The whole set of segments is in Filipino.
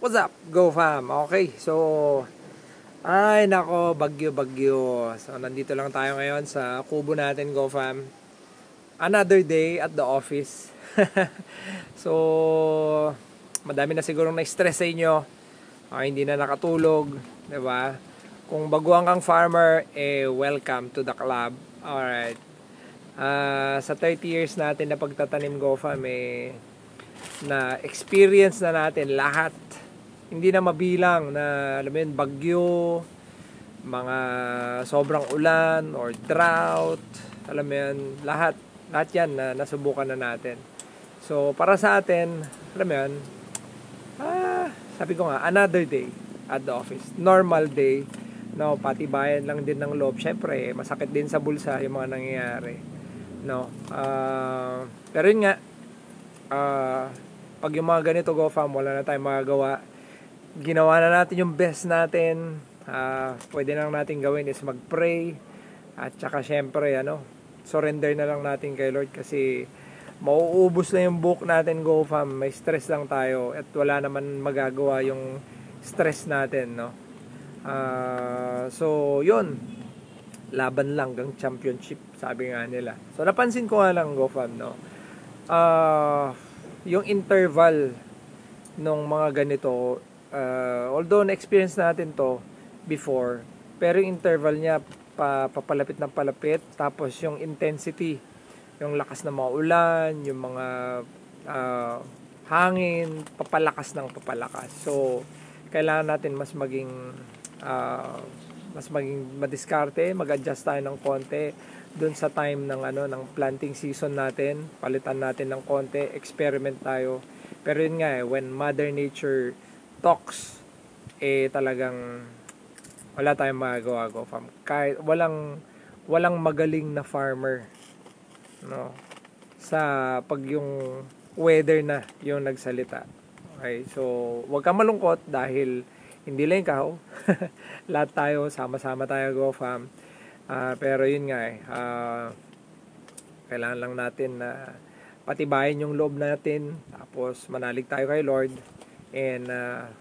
What's up, Go Fam? Okay, so ay nako, bagyo. So nandito lang tayo ngayon sa kubo natin, Go Fam. Another day at the office. So madami na sigurong na-stress sa inyo. Hindi na nakatulog, 'di ba? Kung baguhan kang farmer, welcome to the club. Alright. Sa 30 years natin na pagtatanim, Go Fam, na experience na natin lahat. Hindi na mabilang na, alam mo yun, bagyo, mga sobrang ulan or drought, alam mo yun, lahat yan na nasubukan na natin. So para sa atin, alam mo yun, sabi ko nga, another day at the office, normal day, no, patibayan lang din ng loob. Syempre masakit din sa bulsa yung mga nangyayari, no. Pero yun nga, pag yung mga ganito, Go Fam, wala na tayong magagawa. Ginawa na natin yung best natin. Pwede lang natin gawin is mag-pray. At saka syempre, surrender na lang natin kay Lord kasi mauubos na yung book natin, Go Fam. May stress lang tayo at wala naman magagawa yung stress natin, no? So, yun. Laban lang hanggang championship, sabi nga nila. So, napansin ko nga lang, Go Fam, no? Yung interval nung mga ganito, although na-experience natin to before, pero yung interval niya papalapit ng palapit, tapos yung intensity, yung lakas ng mga ulan, yung mga hangin, papalakas ng papalakas. So kailangan natin mas maging madiskarte, mag-adjust tayo ng konti dun sa time ng ng planting season natin. Palitan natin ng konti, experiment tayo. Pero yun nga, when Mother Nature talks, talagang wala tayong magagawa, Go Fam. Kahit walang magaling na farmer, no, sa pag yung weather na yung nagsalita. Okay, so wag kang malungkot dahil hindi lang ikaw. Lahat tayo, sama-sama tayo, Go Fam. Pero yun nga, kailangan lang natin na patibayin yung loob natin, tapos manalig tayo kay Lord. And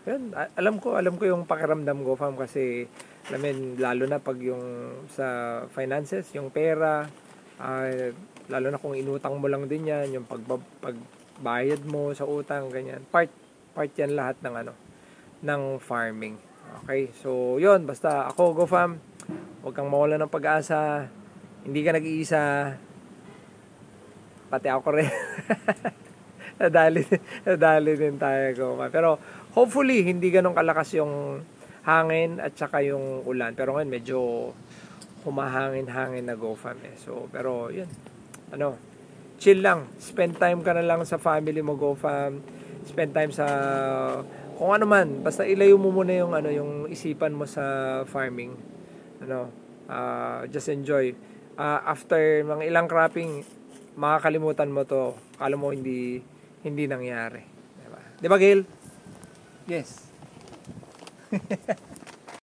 yun, alam ko yung pakiramdam, Go Fam, kasi lalo na pag yung sa finances, yung pera, lalo na kung inutang mo lang din yan, yung pagbayad mo sa utang, ganyan, part yan lahat ng farming. Okay, so yun, basta ako, Go Fam, huwag kang mawala ng pag-asa, hindi ka nag-iisa, pati ako rin. nadali din tayo, Go Fam. Pero hopefully hindi ganun kalakas yung hangin at saka yung ulan. Pero ngayon medyo humahangin-hangin na, Go Fam. So pero yun, chill lang, spend time ka na lang sa family mo, Go Fam. Spend time sa kung ano man, basta ilayo mo muna yung yung isipan mo sa farming. Just enjoy. After mga ilang cropping, makakalimutan mo to. Kala mo hindi nangyari. Diba, Gail? Yes.